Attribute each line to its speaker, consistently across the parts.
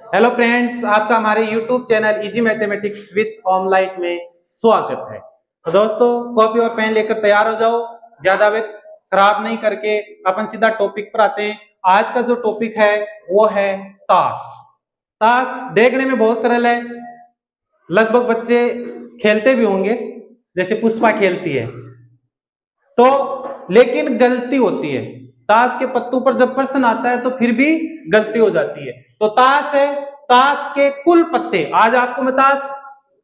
Speaker 1: Hello friends, आपका हमारे YouTube channel easy mathematics with online में स्वागत है। तो दोस्तों, कॉपी और पेन लेकर तैयार हो जाओ। ज्यादा वक्त खराब नहीं करके अपन सीधा टॉपिक पर आते हैं। आज का जो टॉपिक है वो है ताश। ताश देखने में बहुत सरल है, लगभग बच्चे खेलते भी होंगे, जैसे पुष्पा खेलती है। तो लेकिन गलती होती है, ताश के पत्तों पर जब प्रश्न आता है तो फिर भी गलती हो जाती है। तो ताश है, ताश के कुल पत्ते, आज आपको मैं ताश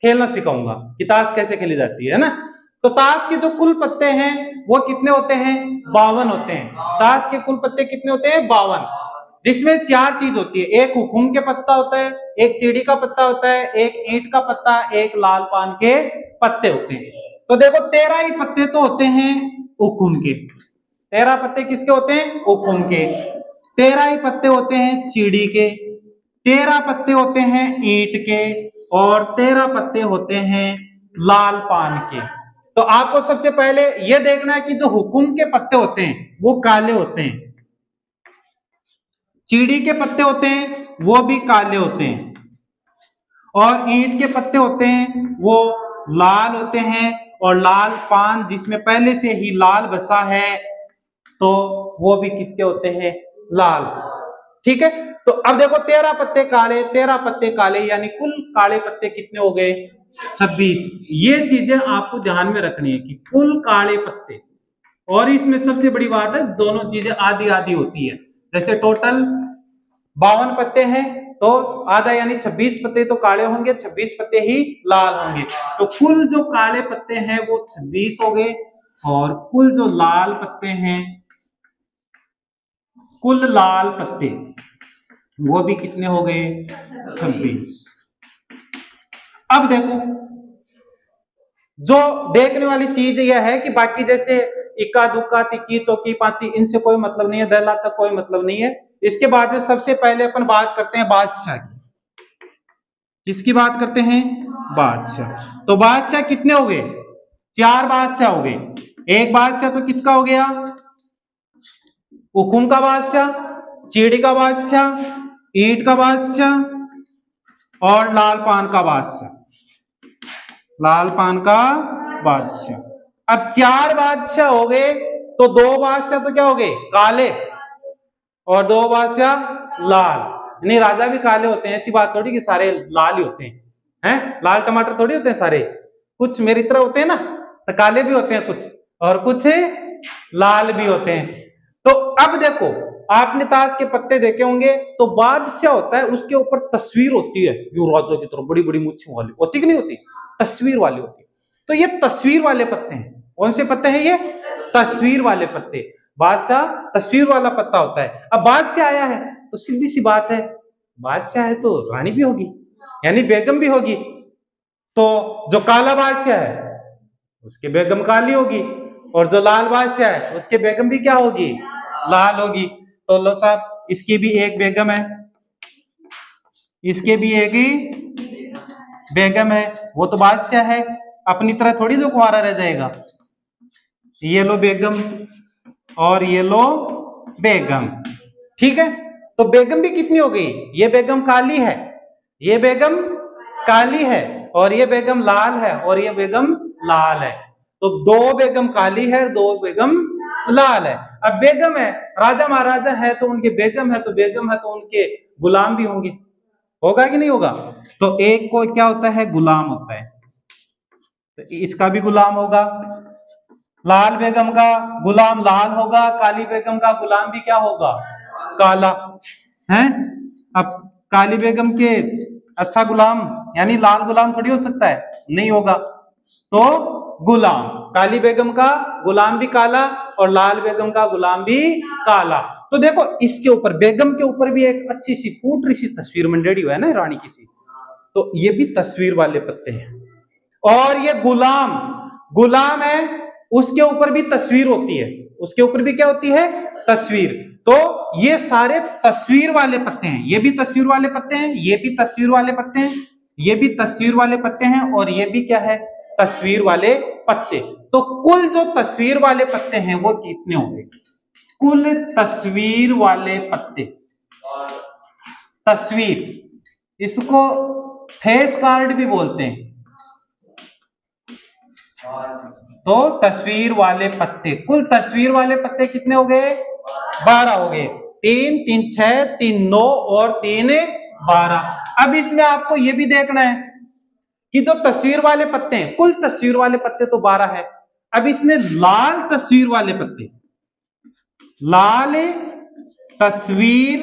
Speaker 1: खेलना सिखाऊंगा कि ताश कैसे खेली जाती है ना। तो ताश के जो कुल पत्ते हैं वो कितने होते हैं? 52 होते हैं। ताश के कुल पत्ते कितने होते हैं? 52, जिसमें 4 चीज होती है। एक हुकुम के पत्ता होता है, एक चिड़ी का पत्ता होता है, एक ईंट का पत्ता, एक लाल पान के पत्ते होते हैं। तो देखो 13 ही पत्ते तो होते हैं हुकुम के। 13 पत्ते किसके होते हैं? हुकुम के। 13 ही पत्ते होते हैं चिड़ी के, 13 पत्ते होते हैं ईंट के, और 13 पत्ते होते हैं लाल पान के। तो आपको सबसे पहले यह देखना है कि जो हुकुम के पत्ते होते हैं वो काले होते हैं, चीड़ी के पत्ते होते हैं वो भी काले होते हैं, और ईंट के पत्ते होते हैं वो लाल होते हैं, और लाल पान जिसमें पहले से ही लाल बसा है तो वो भी किसके होते हैं? लाल। ठीक है। तो अब देखो 13 पत्ते काले, 13 पत्ते काले, यानी कुल काले पत्ते कितने हो गए? 26। ये चीजें आपको ध्यान में रखनी है कि कुल काले पत्ते, और इसमें सबसे बड़ी बात है दोनों चीजें आधी आधी होती है। जैसे टोटल 52 पत्ते हैं तो आधा यानी 26 पत्ते तो काले होंगे, 26 पत्ते ही लाल होंगे। तो कुल जो काले पत्ते हैं वो 26 हो गए, और कुल जो लाल पत्ते हैं, कुल लाल पत्ते वो भी कितने हो गए? 26। अब देखो, जो देखने वाली चीज यह है कि बाकी जैसे इक्का दुक्का तिक्की चौकी पांची इनसे कोई मतलब नहीं है, दहला तक कोई मतलब नहीं है। इसके बाद में सबसे पहले अपन बात करते हैं बादशाह की। किसकी बात करते हैं? बादशाह। तो बादशाह कितने हो गए? 4 बादशाह हो गए। एक बादशाह तो किसका हो गया? हुकुम का बादशाह, चीड़ी का बादशाह, ईंट का बादशाह, और लाल पान का बादशाह। लाल पान का बादशाह। अब 4 बादशाह हो गए, तो 2 बादशाह तो क्या हो गए? काले, और 2 बादशाह लाल। नहीं, राजा भी काले होते हैं, ऐसी बात थोड़ी कि सारे लाल ही होते हैं। लाल टमाटर थोड़ी होते हैं सारे, कुछ मेरी तरह होते हैं ना, तो काले भी होते हैं कुछ, और कुछ लाल भी होते हैं। तो अब देखो, आपने ताश के पत्ते देखे होंगे, तो बादशाह होता है, उसके ऊपर तस्वीर होती है, जो राजा की तरह बड़ी बड़ी मूछों वाली होती कि नहीं होती? तस्वीर वाली होती है। तो ये तस्वीर वाले पत्ते हैं। कौन से पत्ते हैं ये? तस्वीर वाले पत्ते। बादशाह तस्वीर वाला पत्ता होता है। अब बादशाह आया है तो सीधी सी बात है, बादशाह है तो रानी भी होगी, यानी बेगम भी होगी। तो जो काला बादशाह है उसके बेगम काली होगी, और जो लाल बादशाह है उसके बेगम भी क्या होगी? लाल होगी। तो लो साहब, इसकी भी एक बेगम है, इसके भी एक ही बेगम है। वो तो बादशाह है, अपनी तरह थोड़ी जो कुंवारा रह जाएगा। ये लो बेगम, और ये लो बेगम। ठीक है। तो बेगम भी कितनी हो गई? ये बेगम काली है, ये बेगम काली है, और ये बेगम लाल है, और ये बेगम लाल है। तो 2 बेगम काली है, 2 बेगम लाल है। अब बेगम है, राजा महाराजा है तो उनके बेगम है, तो बेगम है तो उनके गुलाम भी होंगे, होगा कि नहीं होगा? तो एक को क्या होता है? गुलाम होता है, तो इसका भी गुलाम होगा। लाल बेगम का गुलाम लाल होगा, काली बेगम का गुलाम भी क्या होगा? काला है। अब काली बेगम के अच्छा गुलाम यानी लाल गुलाम थोड़ी हो सकता है, नहीं होगा। तो गुलाम, काली बेगम का गुलाम भी काला, और लाल बेगम का गुलाम भी काला। तो देखो, इसके ऊपर बेगम के ऊपर भी एक अच्छी सी फूटरी सी तस्वीर मंडेड़ी हुआ है ना, रानी की सी। तो ये भी तस्वीर वाले पत्ते हैं। और ये गुलाम, गुलाम है, उसके ऊपर भी तस्वीर होती है, उसके ऊपर भी क्या होती है? तस्वीर। तो ये सारे तस्वीर वाले पत्ते हैं, ये भी तस्वीर वाले पत्ते हैं, ये भी तस्वीर वाले पत्ते हैं, ये भी तस्वीर वाले पत्ते हैं, और ये भी क्या है? तस्वीर वाले पत्ते। तो कुल जो तस्वीर वाले पत्ते हैं वो कितने होंगे? कुल तस्वीर वाले पत्ते, तस्वीर इसको फेस कार्ड भी बोलते हैं। तो तस्वीर वाले पत्ते, कुल तस्वीर वाले पत्ते कितने हो गए? 12 हो गए। 3 3 6 3 9 और 3 12। अब इसमें आपको यह भी देखना है कि जो तस्वीर वाले पत्ते हैं, कुल तस्वीर वाले पत्ते तो 12 है। अब इसमें लाल तस्वीर वाले पत्ते, लाल तस्वीर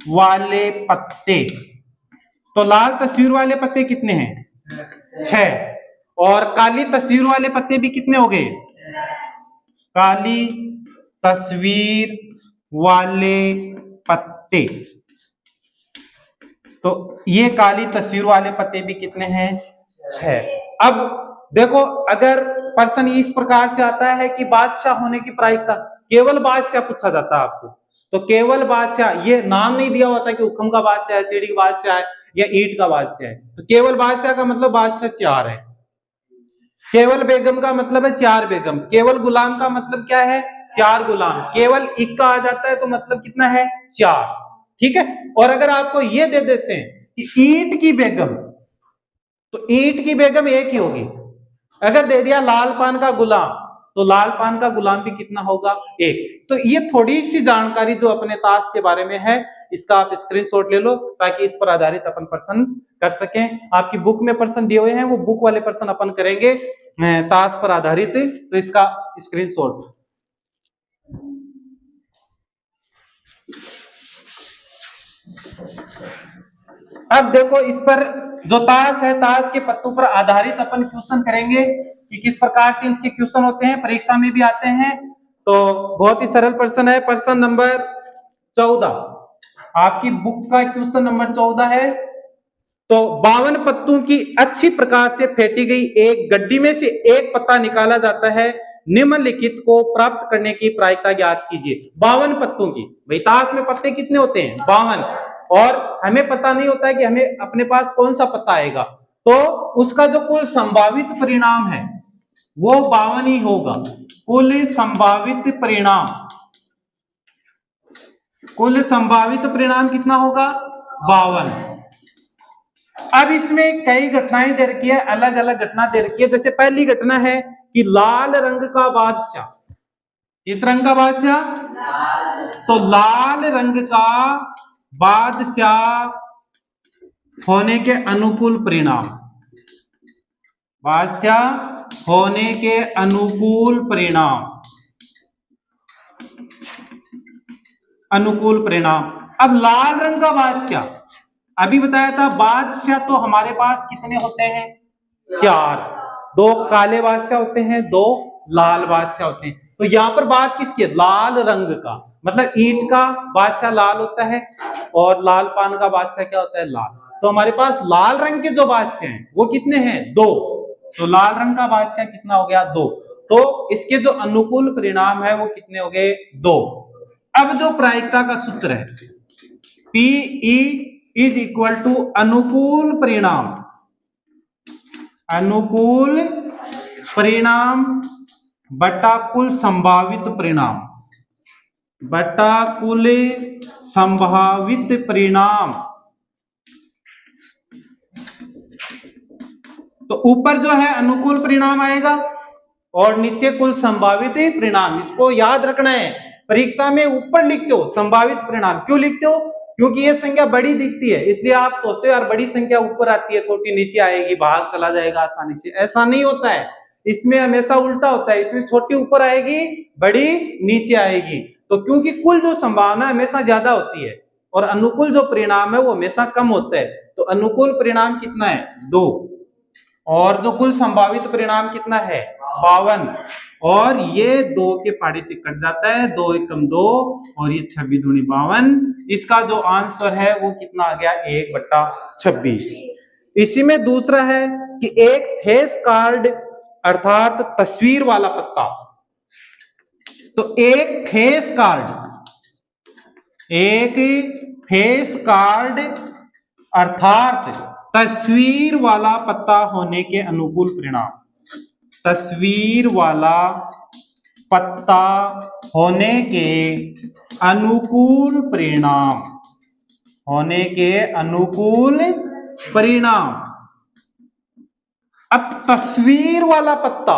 Speaker 1: वाले पत्ते, तो लाल तस्वीर वाले पत्ते कितने हैं? 6। और काली तस्वीर वाले पत्ते भी कितने हो गए? काली तस्वीर वाले पत्ते, तो ये काली तस्वीर वाले पत्ते भी कितने हैं? 6। अब देखो, अगर पर्सन इस प्रकार से आता है कि बादशाह होने की प्रायिकता, केवल बादशाह पूछा जाता है आपको, तो केवल बादशाह, ये नाम नहीं दिया होता कि हुक्म का बादशाह है, चिड़ी का बादशाह है या ईंट का बादशाह है। तो केवल बादशाह का मतलब बादशाह 4 है। केवल बेगम का मतलब है 4 बेगम। केवल गुलाम का मतलब क्या है? 4 गुलाम। केवल इक्का आ जाता है तो मतलब कितना है? 4। ठीक है। और अगर आपको ये दे देते हैं कि ईंट की बेगम, तो ईंट की बेगम एक ही होगी। अगर दे दिया लाल पान का गुलाम, तो लाल पान का गुलाम भी कितना होगा? एक। तो ये थोड़ी सी जानकारी जो अपने ताश के बारे में है, इसका आप स्क्रीनशॉट ले लो ताकि इस पर आधारित अपन प्रश्न कर सकें। आपकी बुक में प्रश्न दिए हुए हैं, वो बुक वाले प्रश्न अपन करेंगे ताश पर आधारित, तो इसका स्क्रीनशॉट। अब देखो, इस पर जो ताश है, ताश के पत्तों पर आधारित अपन क्वेश्चन करेंगे कि किस प्रकार से इसके क्वेश्चन होते हैं, परीक्षा में भी आते हैं। तो बहुत ही सरल प्रश्न है। प्रश्न नंबर 14, आपकी बुक का क्वेश्चन नंबर 14 है। तो 52 पत्तों की अच्छी प्रकार से फेंटी गई एक गड्डी में से एक पत्ता निकाला जाता है, निम्नलिखित को प्राप्त करने की प्रायिकता ज्ञात कीजिए। 52 पत्तों की, भाई ताश में पत्ते कितने होते हैं? 52। और हमें पता नहीं होता है कि हमें अपने पास कौन सा पत्ता आएगा, तो उसका जो कुल संभावित परिणाम है वो 52 ही होगा। कुल संभावित परिणाम, कुल संभावित परिणाम कितना होगा? 52। अब इसमें कई घटनाएं दे रखी है, अलग अलग घटना दे रखी है। जैसे पहली घटना है कि लाल रंग का बादशाह, किस रंग का बादशाह? तो लाल रंग का बादशाह होने के अनुकूल परिणाम, बादशाह होने के अनुकूल परिणाम, अनुकूल परिणाम। अब लाल रंग का बादशाह, अभी बताया था बादशाह तो हमारे पास कितने होते हैं? 4। 2 काले बादशाह होते हैं, 2 लाल बादशाह होते हैं। तो यहां पर बात किसकी है? लाल रंग का, मतलब ईंट का बादशाह लाल होता है और लाल पान का बादशाह क्या होता है? लाल। तो हमारे पास लाल रंग के जो बादशाह हैं वो कितने हैं? 2। तो लाल रंग का बादशाह कितना हो गया? 2। तो इसके जो अनुकूल परिणाम है वो कितने हो गए? 2। अब जो प्रायिकता का सूत्र है, PE इज इक्वल टू अनुकूल परिणाम, अनुकूल परिणाम बटा कुल संभावित परिणाम, बटा कुल संभावित परिणाम। तो ऊपर जो है अनुकूल परिणाम आएगा और नीचे कुल संभावित परिणाम। इसको याद रखना है, परीक्षा में ऊपर लिखते हो संभावित परिणाम। क्यों लिखते हो? क्योंकि ये संख्या बड़ी दिखती है, इसलिए आप सोचते हो यार बड़ी संख्या ऊपर आती है, छोटी नीचे आएगी, भाग चला जाएगा आसानी से। ऐसा नहीं होता है, इसमें हमेशा उल्टा होता है। इसमें छोटी ऊपर आएगी, बड़ी नीचे आएगी। तो क्योंकि कुल जो संभावना हमेशा ज्यादा होती है और अनुकूल जो परिणाम है वो हमेशा कम होता है। तो अनुकूल परिणाम कितना है? 2। और जो कुल संभावित परिणाम कितना है? 52। और ये 2 के पाड़ी से कट जाता है, 2 एकम 2 और ये 26 दूनी 52। इसका जो आंसर है वो कितना आ गया? 1/26। इसी में दूसरा है कि एक फेस कार्ड अर्थात तस्वीर वाला पत्ता। तो एक फेस कार्ड, एक फेस कार्ड अर्थात तस्वीर वाला पत्ता होने के अनुकूल परिणाम, तस्वीर वाला पत्ता होने के अनुकूल परिणाम, होने के अनुकूल परिणाम। अब तस्वीर वाला पत्ता,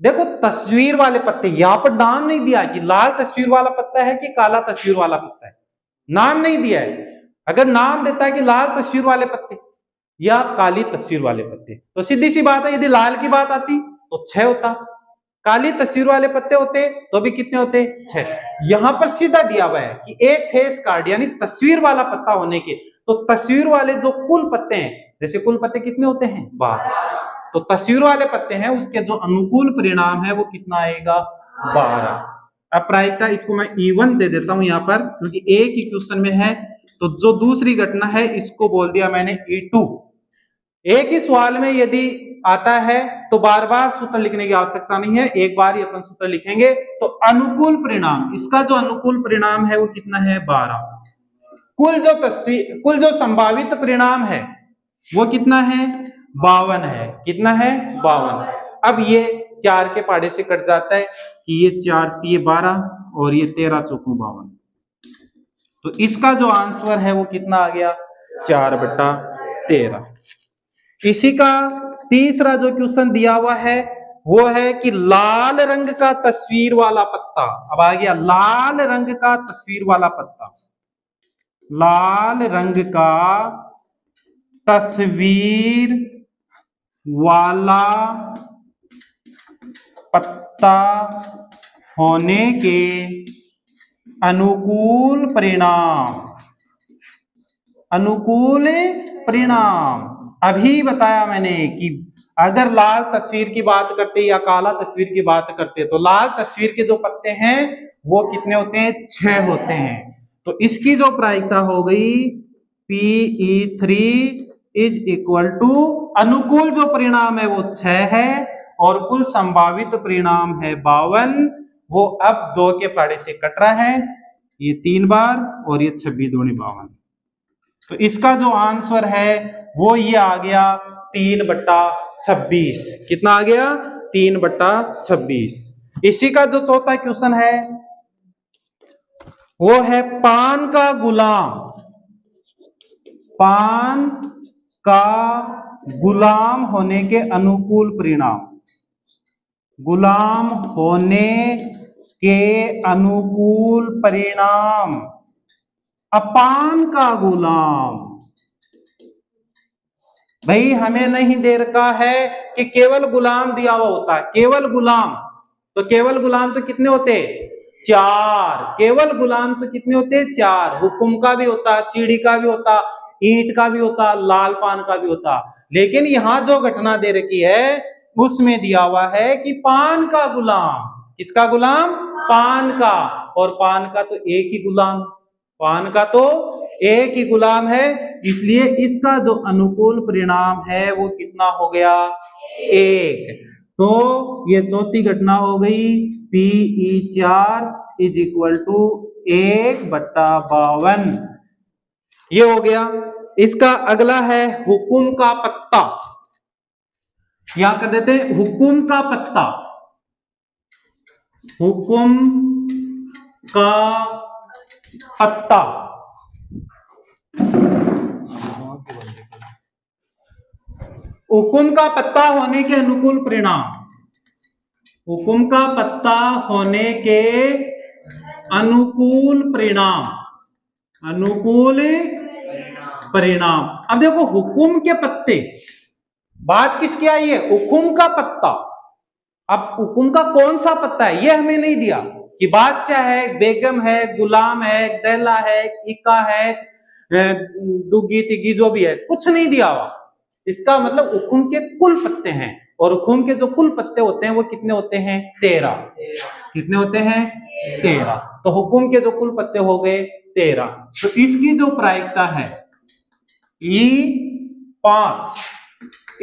Speaker 1: देखो तस्वीर वाले पत्ते, यहां पर नाम नहीं दिया कि लाल तस्वीर वाला पत्ता है कि काला तस्वीर वाला पत्ता है, नाम नहीं दिया है। अगर नाम देता है कि लाल तस्वीर वाले पत्ते या काली तस्वीर वाले पत्ते, तो सीधी सी बात है, यदि लाल की बात आती तो 6 होता, काली तस्वीर वाले पत्ते होते तो भी कितने होते, 6। यहां पर सीधा दिया हुआ है कि एक फेस कार्ड यानी तस्वीर वाला पत्ता होने के, तो तस्वीर वाले जो कुल पत्ते हैं, जैसे कुल पत्ते कितने होते हैं, 12, तो तस्वीर वाले पत्ते हैं उसके जो अनुकूल परिणाम है वो कितना आएगा, 12। अब प्रायिकता इसको मैं E1 दे देता हूं यहां पर, क्योंकि एक ही क्वेश्चन में है, तो जो दूसरी घटना है इसको बोल दिया मैंने E2। एक ही सवाल में यदि आता है तो बार बार सूत्र लिखने की आवश्यकता नहीं है, एक बार ही अपन सूत्र लिखेंगे। तो अनुकूल परिणाम, इसका जो अनुकूल परिणाम है वो कितना है, 12। कुल जो संभावित परिणाम है वो कितना है, 52 है। कितना है, 52। अब ये 4 के पाड़े से कट जाता है कि ये 4 3 12 और ये 13 चौको 52, तो इसका जो आंसर है वो कितना आ गया, 4/13। इसी का तीसरा जो क्वेश्चन दिया हुआ है वो है कि लाल रंग का तस्वीर वाला पत्ता। अब आ गया लाल रंग का तस्वीर वाला पत्ता, लाल रंग का तस्वीर वाला पत्ता होने के अनुकूल परिणाम, अनुकूल परिणाम। अभी बताया मैंने कि अगर लाल तस्वीर की बात करते या काला तस्वीर की बात करते, तो लाल तस्वीर के जो पत्ते हैं वो कितने होते हैं, 6 होते हैं। तो इसकी जो प्रायिकता हो गई PE3 इज इक्वल टू, अनुकूल जो परिणाम है वो 6 है और कुल संभावित परिणाम है 52। वो अब 2 के पाड़े से कट रहा है, ये 3 बार और ये 26 दूनी 52। तो इसका जो आंसर है वो ये आ गया 3/26। कितना आ गया, 3/26। इसी का जो चौथा क्वेश्चन है वो है पान का गुलाम, पान का गुलाम होने के अनुकूल परिणाम, गुलाम होने के अनुकूल परिणाम। अपान का गुलाम, भाई हमें नहीं दे रखा है कि केवल गुलाम दिया हुआ होता है, केवल गुलाम, तो केवल गुलाम तो कितने होते, 4। केवल गुलाम तो कितने होते, 4। हुकुम का भी होता, चीड़ी का भी होता, ईंट का भी होता, लाल पान का भी होता। लेकिन यहां जो घटना दे रखी है उसमें दिया हुआ है कि पान का गुलाम। किसका गुलाम, पान का, और पान का तो एक ही गुलाम, पान का तो एक ही गुलाम है, इसलिए इसका जो अनुकूल परिणाम है वो कितना हो गया, 1। तो ये चौथी घटना हो गई PE4 इज इक्वल टू 1/52। ये हो गया। इसका अगला है हुकुम का पत्ता, यहां कर देते हैं हुकुम का पत्ता, हुकुम का पत्ता। हुकुम का पत्ता होने के अनुकूल परिणाम, हुकुम का पत्ता होने के अनुकूल परिणाम, अनुकूल परिणाम। अब देखो हुकुम के पत्ते, बात किसकी आई है, हुकुम का पत्ता। अब हुकुम का कौन सा पत्ता है ये हमें नहीं दिया, कि बादशाह है, बेगम है, गुलाम है, दैला है, इका है, दुगी तिगी जो भी है, कुछ नहीं दिया हुआ। इसका मतलब हुकुम के कुल पत्ते हैं, और हुकुम के जो कुल पत्ते होते हैं वो कितने होते हैं, 13। कितने होते हैं, 13। तो हुकुम के जो कुल पत्ते हो गए 13। तो इसकी जो प्रायिकता है E5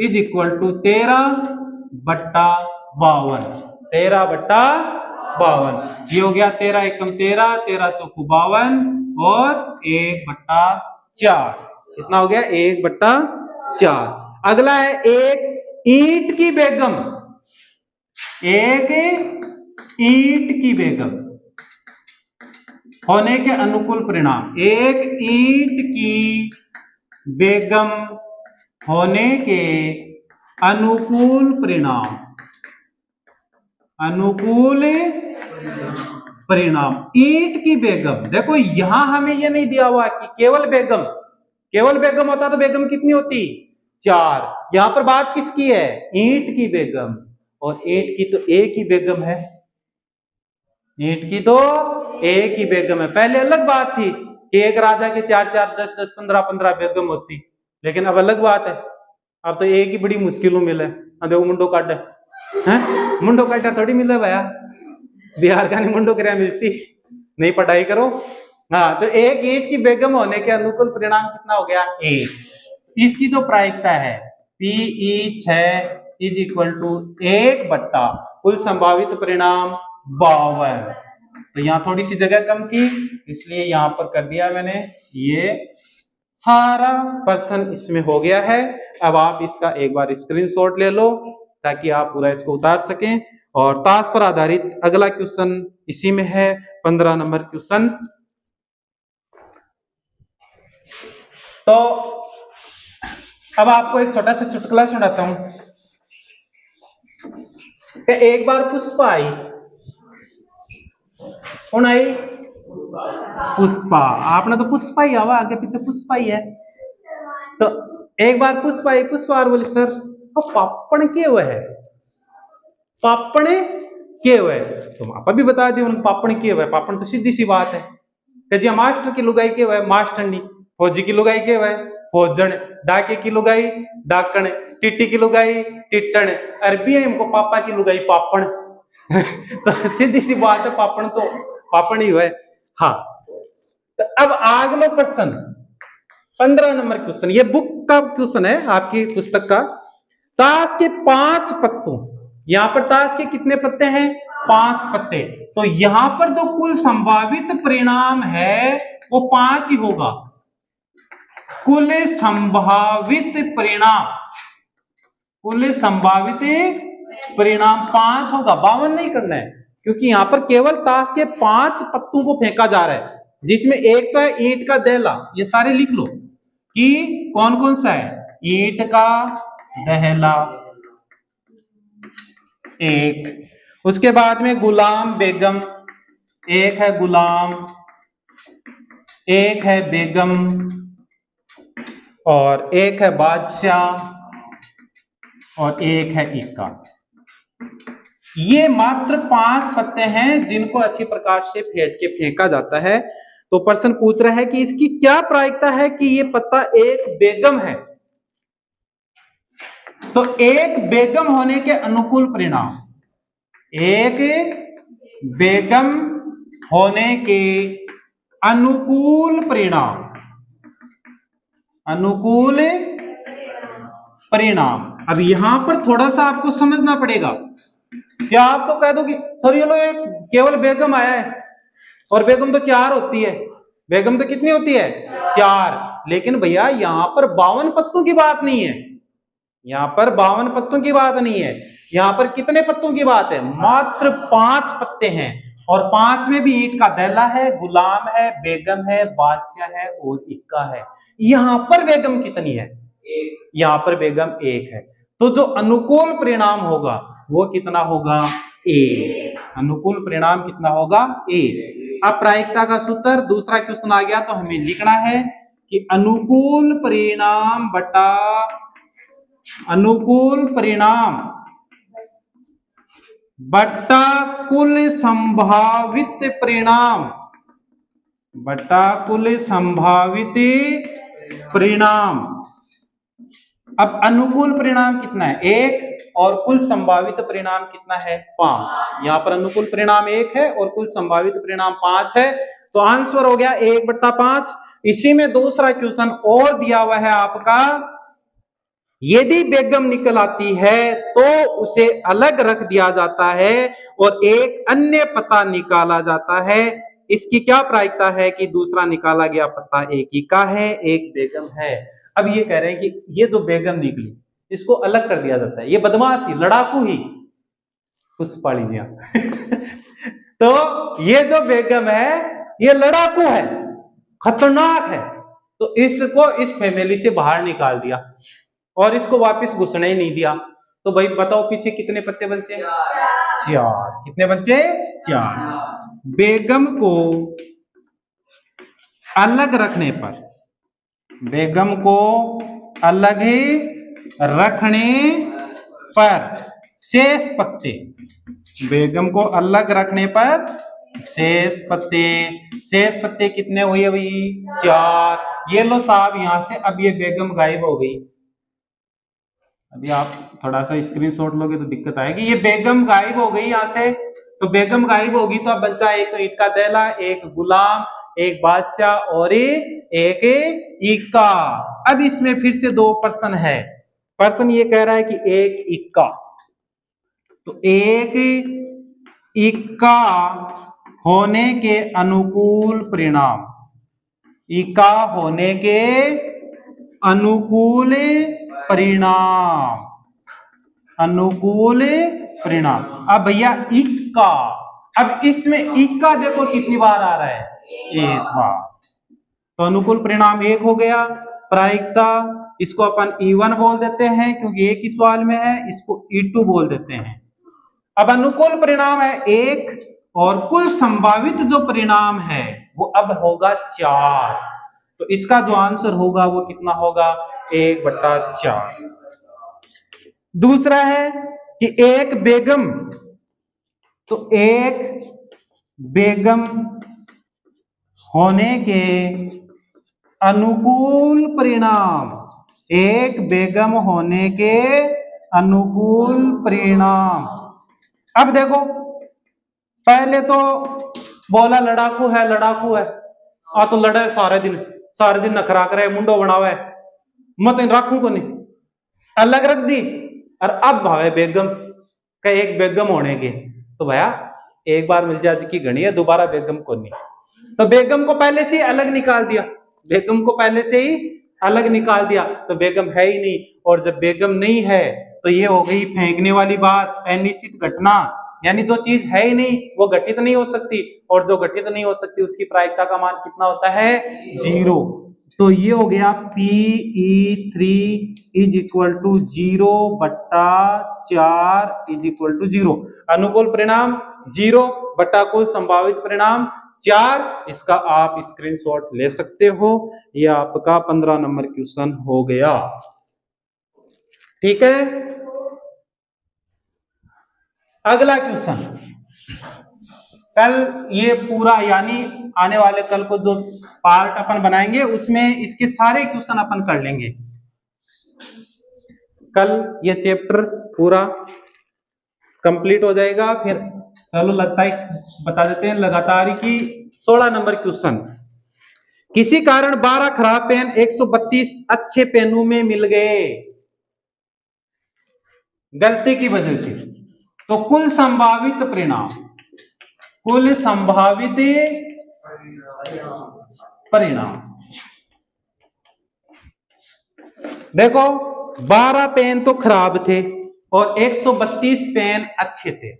Speaker 1: इज इक्वल टू 13/52, 13/52। ये हो गया 13 एकम 13, 13 चौको 52 और 1/4। कितना हो गया, 1/4। अगला है एक ईंट की बेगम, एक ईंट की बेगम होने के अनुकूल परिणाम। एक ईंट की बेगम होने के अनुकूल परिणाम, अनुकूल परिणाम। ईंट की बेगम, देखो यहां हमें ये नहीं दिया हुआ कि केवल बेगम, केवल बेगम होता तो बेगम कितनी होती 4। यहां पर बात किसकी है, ईंट की बेगम, और ईंट की तो एक ही बेगम है, ईंट की तो एक ही बेगम है। पहले अलग बात थी कि एक राजा के 4-4, 10-10, 15-15 बेगम होती, लेकिन अब अलग बात है, अब तो एक ही बड़ी मुश्किलों मिले। देखो मुंडो काटे हैं, मुंडो काटा थोड़ी मिले भैया, बिहार का नहीं मुंडो कर मिलती, नहीं पढ़ाई करो। हाँ, तो एक ईंट की बेगम होने के अनुकूल परिणाम कितना हो गया 1। इसकी जो प्रायिकता है Pe 6 इज इक्वल टू 1/, कुल संभावित परिणाम 52। तो यहाँ थोड़ी सी जगह कम थी, इसलिए यहाँ पर कर दिया मैंने, ये सारा पर्सन इसमें हो गया है। अब आप इसका एक बार स्क्रीनशॉट ले लो ताकि आप पूरा इसको उतार सकें। और ताश पर आधारित अगला क्वेश्चन इसी में है, 15 नंबर क्वेश्चन। तो अब आपको एक छोटा सा चुटकुला सुनाता हूं कि एक बार पुष्पा आई, कौन आई, पुष्पा। आपने तो पुष्पा ही आवा, आगे पीछे पुष्पा ही है। तो एक बार पुष्पा आई, पुष्पा और बोली सर तो पापड़ के हुए है, पापड़ के हुए, तो आप भी बता दिए उनको पापड़ के हुए। पापड़ तो सीधी सी बात है कि जी मास्टर की लुगाई के हुए मास्टरनी, फौजी की लुगाई के हुए फौजन, डाके की लुगाई डाकण, टिट्टी की लुगाई टिट्टण, अरबी है हमको पापा की लुगाई पापड़। तो सीधी सी बात है, पापड़ तो पापड़ ही हुए। हाँ, तो अब अगला क्वेश्चन 15 नंबर क्वेश्चन, ये बुक का क्वेश्चन है आपकी पुस्तक का। ताश के 5 पत्तों, यहां पर ताश के कितने पत्ते हैं 5 पत्ते, तो यहां पर जो कुल संभावित परिणाम है वो 5 ही होगा। कुल संभावित परिणाम, कुल संभावित परिणाम 5 होगा, 52 नहीं करना है, क्योंकि यहां पर केवल ताश के 5 पत्तों को फेंका जा रहा है, जिसमें एक तो है ईंट का दहला। ये सारे लिख लो कि कौन कौन सा है, ईंट का दहला एक, उसके बाद में गुलाम बेगम, एक है गुलाम, एक है बेगम, और एक है बादशाह, और एक है इक्का। ये मात्र 5 पत्ते हैं जिनको अच्छी प्रकार से फेंट के फेंका जाता है। तो प्रश्न पूछ रहा है कि इसकी क्या प्रायिकता है कि ये पत्ता एक बेगम है। तो एक बेगम होने के अनुकूल परिणाम, एक बेगम होने के अनुकूल परिणाम, अनुकूल परिणाम। अब यहां पर थोड़ा सा आपको समझना पड़ेगा। क्या आप तो कह दो कि सर ये लो एक केवल बेगम आया है, और बेगम तो 4 होती है, बेगम तो कितनी होती है 4, लेकिन भैया यहां पर 52 पत्तों की बात नहीं है, यहां पर 52 पत्तों की बात नहीं है, यहां पर कितने पत्तों की बात है, मात्र 5 पत्ते हैं, और 5 में भी ईंट का दहला है, गुलाम है, बेगम है, बादशाह है और इक्का है। यहां पर बेगम कितनी है, यहां पर बेगम 1 है। तो जो अनुकूल परिणाम होगा वो कितना होगा 1, अनुकूल परिणाम कितना होगा 1। अब प्रायिकता का सूत्र, दूसरा क्वेश्चन आ गया तो हमें लिखना है कि अनुकूल परिणाम बटा अनुकूल परिणाम बटा कुल संभावित परिणाम, बटा कुल संभावित परिणाम। अब अनुकूल परिणाम कितना है 1, और कुल संभावित परिणाम कितना है 5। यहां पर अनुकूल परिणाम 1 है और कुल संभावित परिणाम 5 है, तो आंसर हो गया 1/5। इसी में दूसरा क्वेश्चन और दिया हुआ है आपका, यदि बेगम निकल आती है तो उसे अलग रख दिया जाता है और एक अन्य पता निकाला जाता है। इसकी क्या प्रायिकता है कि दूसरा निकाला गया पता एक ही का है, एक बेगम है। अब ये कह रहे हैं कि ये जो बेगम निकली इसको अलग कर दिया जाता है, ये बदमाश ही लड़ाकू ही पुष्पा लीजिए। तो ये जो बेगम है ये लड़ाकू है, खतरनाक है, तो इसको इस फैमिली से बाहर निकाल दिया और इसको वापस घुसने ही नहीं दिया, तो भाई बताओ पीछे कितने पत्ते बचे? 4। कितने बचे? 4। बेगम को अलग रखने पर, बेगम को अलग रखने पर शेष पत्ते, बेगम को अलग रखने पर शेष पत्ते कितने हुए भाई? 4। ये लो साहब यहां से अब ये बेगम गायब हो गई। अभी आप थोड़ा सा स्क्रीनशॉट लोगे तो दिक्कत आएगी। ये बेगम गायब हो गई यहाँ से, तो बेगम गायब होगी तो अब बच्चा एक तो ईट का दैला, एक गुलाम, एक बादशाह और एक इक्का। अब इसमें फिर से 2 पर्सन है। पर्सन ये कह रहा है कि एक इक्का, तो एक इक्का होने के अनुकूल परिणाम, इक्का होने के अनुकूल परिणाम, अनुकूल परिणाम। अब भैया इक्का, अब इसमें इक्का देखो कितनी बार आ रहा है? 1 बार, तो अनुकूल परिणाम 1 हो गया। प्रायिकता इसको अपन E1 बोल देते हैं क्योंकि एक ही सवाल में है, इसको E2 बोल देते हैं। अब अनुकूल परिणाम है 1 और कुल संभावित जो परिणाम है वो अब होगा 4, तो इसका जो आंसर होगा वो कितना होगा? 1/4। दूसरा है कि एक बेगम, तो एक बेगम होने के अनुकूल परिणाम, एक बेगम होने के अनुकूल परिणाम। अब देखो पहले तो बोला लड़ाकू है, लड़ाकू है, तो लड़े सारे दिन नखरा करे, मुंडो बनावे, मत राखू को नहीं, अलग रख दी। और अब भावे बेगम का एक बेगम होने के, तो भैया एक बार मिल जाए की घड़ी है, दोबारा बेगम को नहीं, तो बेगम को पहले से ही अलग निकाल दिया, बेगम को पहले से ही अलग निकाल दिया, तो बेगम है ही नहीं। और जब बेगम नहीं है तो ये हो गई फेंकने वाली बात, अनिश्चित घटना, यानी जो चीज है ही नहीं वो घटित नहीं हो सकती, और जो घटित नहीं हो सकती उसकी प्रायिकता का मान कितना होता है? 0। तो ये हो गया PE3 is equal to 0/4 is equal to 0। अनुकूल परिणाम 0 बटा कुल संभावित परिणाम 4। इसका आप स्क्रीनशॉट ले सकते हो। ये आपका 15 नंबर क्वेश्चन हो गया। ठीक है, अगला क्वेश्चन, कल ये पूरा यानी आने वाले कल को जो पार्ट अपन बनाएंगे उसमें इसके सारे क्वेश्चन अपन कर लेंगे। कल ये चैप्टर पूरा कंप्लीट हो जाएगा। फिर चलो लगता है बता देते हैं लगातार की 16 नंबर क्वेश्चन। किसी कारण 12 खराब पेन 132 अच्छे पेनों में मिल गए गलती की वजह से, तो कुल संभावित परिणाम, कुल संभावित परिणाम देखो 12 पेन तो खराब थे और 132 पेन अच्छे थे।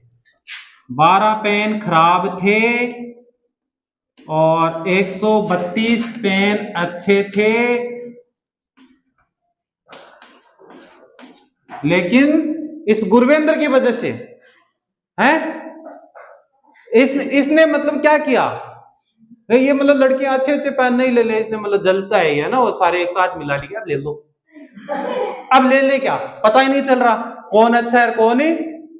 Speaker 1: 12 पेन खराब थे और 132 पेन अच्छे थे, लेकिन इस गुरवेंद्र की वजह से है, इसने मतलब क्या किया, ये मतलब लड़कियां अच्छे अच्छे पेन नहीं ले ले, इसने मतलब जलता है ना, वो सारे एक साथ मिला लिया, अब ले लो, अब ले ले क्या पता ही नहीं चल रहा कौन अच्छा है कौन ही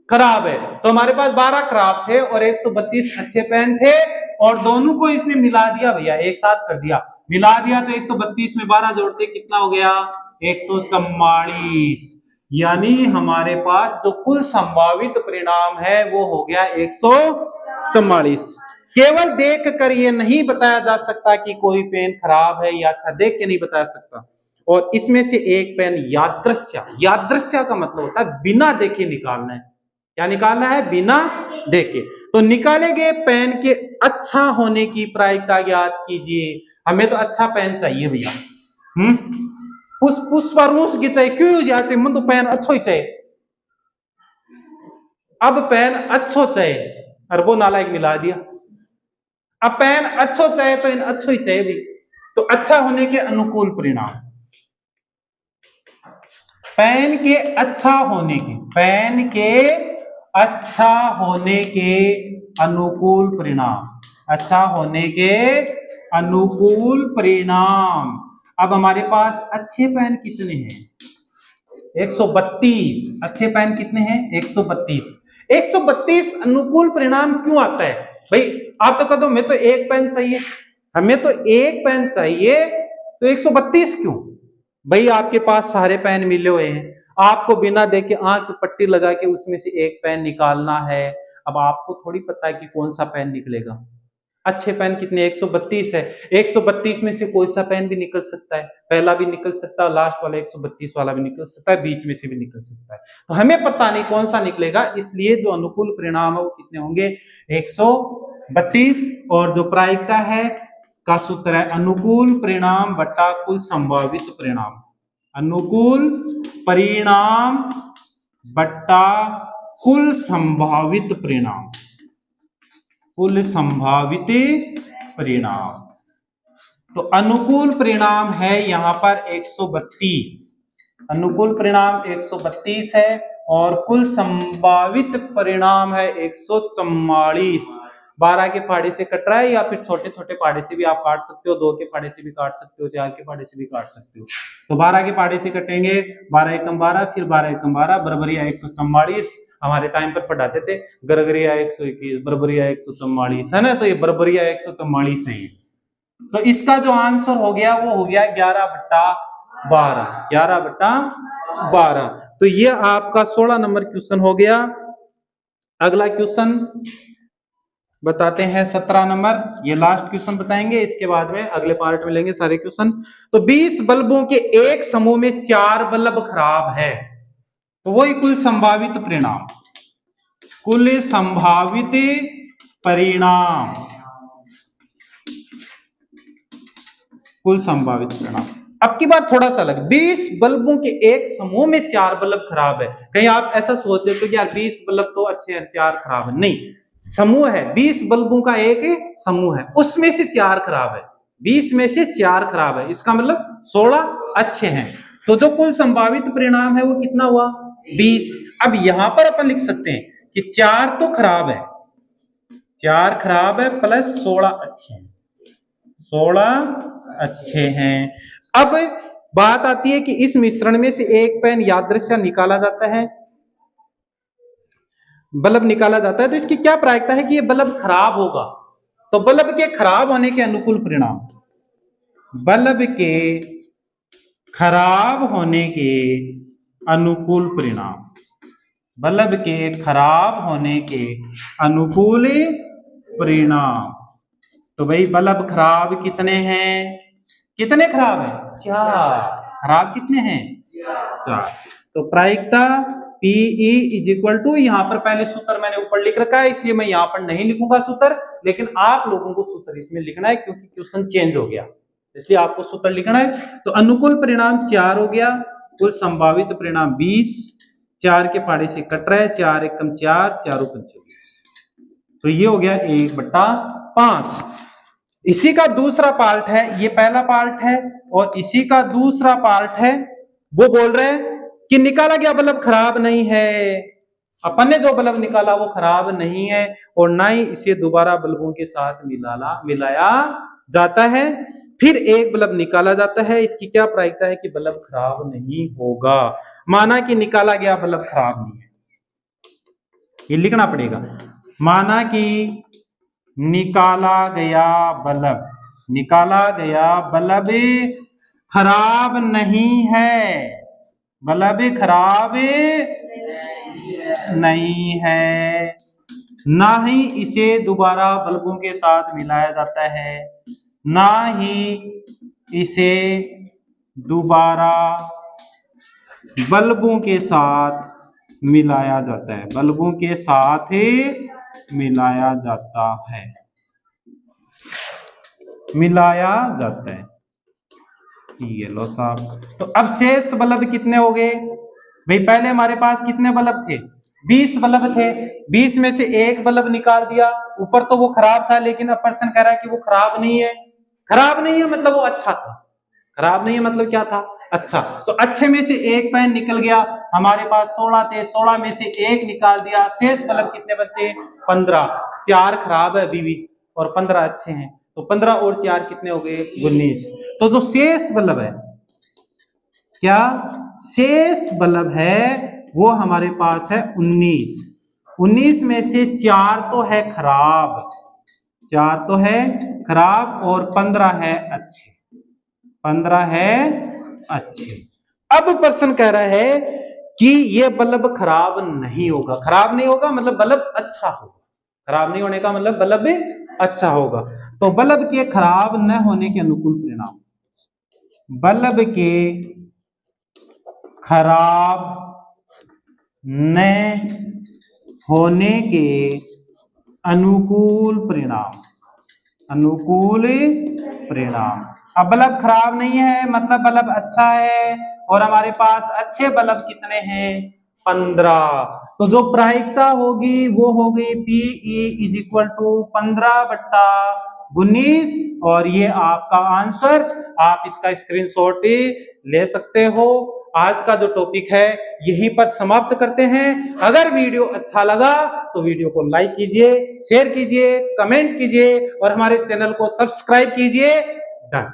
Speaker 1: खराब है। तो हमारे पास 12 खराब थे और 132 अच्छे पेन थे, और दोनों को इसने मिला दिया भैया, एक साथ कर दिया, मिला दिया, तो 132 में 12 जोड़ते कितना हो गया? 144। यानी हमारे पास जो कुल संभावित परिणाम है वो हो गया 144। केवल देख कर ये नहीं बताया जा सकता कि कोई पेन खराब है या अच्छा, देख के नहीं बता सकता। और इसमें से एक पेन यादृश्य, यादृश्य का मतलब होता है बिना देखे निकालना है। क्या निकालना है? बिना देखे। तो निकाले गए पेन के अच्छा होने की प्रायिकता ज्ञात कीजिए। हमें तो अच्छा पेन चाहिए भैया, पुष्पारूस की चाहिए, क्यों जाते मन तो पेन अच्छो ही चाहिए, अब पेन अच्छो चाहिए और वो नालायक मिला दिया। अब पेन अच्छो चाहिए तो इन अच्छो ही चाहिए भी, तो अच्छा होने के अनुकूल परिणाम, पेन के अच्छा होने के, पेन के अच्छा होने के अनुकूल परिणाम, अच्छा होने के अनुकूल परिणाम। अब हमारे पास अच्छे पेन कितने हैं? 132। अच्छे पेन कितने हैं? 132। 132 अनुकूल परिणाम क्यों आता है भाई? आप तो कह दो मैं तो एक पेन चाहिए, हमें तो एक पेन चाहिए, तो 132 क्यों? भाई आपके पास सारे पेन मिले हुए हैं, आपको बिना देखे आंख पे पट्टी लगा के उसमें से एक पेन निकालना है। अब आपको थोड़ी पता है कि कौन सा पेन निकलेगा। अच्छे पेन कितने? 132 है। 132 में से कोई सा पेन भी निकल सकता है, पहला भी निकल सकता है, लास्ट वाला 132 वाला भी निकल सकता है, बीच में से भी निकल सकता है। तो हमें पता नहीं कौन सा निकलेगा, इसलिए जो अनुकूल परिणाम है वो कितने होंगे? 132। और जो प्रायिकता है का सूत्र है अनुकूल परिणाम बटा कुल संभावित परिणाम। अनुकूल परिणाम बटा कुल संभावित परिणाम, कुल संभावित परिणाम। तो अनुकूल परिणाम है यहां पर 132, अनुकूल परिणाम 132 है और कुल संभावित परिणाम है 144। 12 के फाड़े से कट रहा है या फिर छोटे छोटे फाड़े से भी आप काट सकते हो, 2 के फाड़े से भी काट सकते हो, 4 के फाड़े से भी काट सकते हो। तो 12 के फाड़े से कटेंगे, 12 एकम 12, फिर 12 एकम 12, बराबरिया 144। हमारे टाइम पर पढ़ाते थे गरगरिया 121, बराबरिया 144 है ना, तो ये बराबरिया 144 है। तो इसका जो आंसर हो गया वो हो गया 11/12, 11/12। तो ये आपका 16 नंबर क्वेश्चन हो गया। अगला क्वेश्चन बताते हैं 17 नंबर, ये लास्ट क्वेश्चन बताएंगे, इसके बाद में अगले पार्ट में लेंगे सारे क्वेश्चन। तो 20 बल्बों के एक समूह में 4 बल्ब खराब है, तो वही कुल संभावित परिणाम, कुल संभावित परिणाम, कुल संभावित परिणाम। अब की बात थोड़ा सा अलग, 20 बल्बों के एक समूह में 4 बल्ब खराब है। कहीं आप ऐसा सोचते हो कि यार 20 बल्ब तो अच्छे हैं, 4 खराब है, नहीं, समूह है, 20 बल्बों का एक समूह है, उसमें से 4 खराब है, 20 में से 4 खराब है, इसका मतलब 16 अच्छे हैं। तो जो कुल संभावित परिणाम है वो कितना हुआ? 20। अब यहां पर अपन लिख सकते हैं कि 4 तो खराब है, 4 खराब है प्लस 16 अच्छे हैं, 16 अच्छे हैं। अब बात आती है कि इस मिश्रण में से एक पेन यादृच्छा निकाला जाता है, बल्ब निकाला जाता है, तो इसकी क्या प्रायिकता है कि ये बल्ब खराब होगा? तो बल्ब के खराब होने के अनुकूल परिणाम, बल्ब के खराब होने के अनुकूल परिणाम, बल्ब के खराब होने के अनुकूल परिणाम। तो भाई बल्ब खराब कितने हैं? कितने खराब है? 4। खराब कितने हैं? 4। तो प्रायिकता PE इज इक्वल टू, यहां पर पहले सूत्र मैंने ऊपर लिख रखा है इसलिए मैं यहां पर नहीं लिखूंगा सूत्र, लेकिन आप लोगों को सूत्र इसमें लिखना है क्योंकि क्वेश्चन चेंज हो गया, इसलिए आपको सूत्र लिखना है। तो अनुकूल परिणाम 4 हो गया, कुल संभावित परिणाम 20, 4 के फाड़े से कट रहा है, 4 एकम 4, 4 पंचे 20, तो ये हो गया 1/5। इसी का दूसरा पार्ट है, ये पहला पार्ट है और इसी का दूसरा पार्ट है, वो बोल रहे हैं कि निकाला गया बल्ब खराब नहीं है, अपन ने जो बल्ब निकाला वो खराब नहीं है और ना ही इसे दोबारा बल्बों के साथ मिलाया जाता है, फिर एक बल्ब निकाला जाता है, इसकी क्या प्रायिकता है कि बल्ब खराब नहीं होगा। माना कि निकाला गया बल्ब खराब नहीं है, ये लिखना पड़ेगा, माना कि निकाला गया बल्ब खराब नहीं है, बल्ब खराब नहीं है, ना ही इसे दोबारा बल्बों के साथ मिलाया जाता है, ना ही इसे दोबारा बल्बों के साथ मिलाया जाता है, बल्बों के साथ मिलाया जाता है, मिलाया जाता है। ये लो साहब, तो अब शेष बल्ब कितने हो गए भाई? पहले हमारे पास कितने बल्ब थे? 20 बल्ब थे, 20 में से एक बल्ब निकाल दिया, ऊपर तो वो खराब था लेकिन अब पर्सन कह रहा है कि वो खराब नहीं है, खराब नहीं है मतलब वो अच्छा था, खराब नहीं है मतलब क्या था, अच्छा। तो अच्छे में से एक पेन निकल गया, हमारे पास 16 थे, 16 में से एक निकाल दिया, शेष बल्ब कितने बचे, 15। 4 खराब है अभी भी और 15 अच्छे हैं, तो 15 और 4 कितने हो गए, 19। तो जो शेष बल्ब है, क्या शेष बल्ब है वो हमारे पास है 19। 19 में से 4 तो है खराब, 4 तो है खराब और 15 है अच्छे, 15 है अच्छे। अब प्रश्न कह रहा है कि ये बल्ब खराब नहीं होगा, खराब नहीं होगा मतलब बल्ब अच्छा होगा, खराब नहीं होने का मतलब बल्ब अच्छा होगा। तो बल्ब के खराब न होने के अनुकूल परिणाम, बल्ब के खराब न होने के अनुकूल परिणाम, अनुकूल परिणाम। अब बल्ब खराब नहीं है मतलब बल्ब अच्छा है, और हमारे पास अच्छे बल्ब कितने हैं, 15। तो जो प्रायिकता होगी वो हो गई Pe इज इक्वल टू 15/19, और ये आपका आंसर, आप इसका स्क्रीनशॉट ले सकते हो। आज का जो टॉपिक है यहीं पर समाप्त करते हैं। अगर वीडियो अच्छा लगा तो वीडियो को लाइक कीजिए, शेयर कीजिए, कमेंट कीजिए और हमारे चैनल को सब्सक्राइब कीजिए। डन।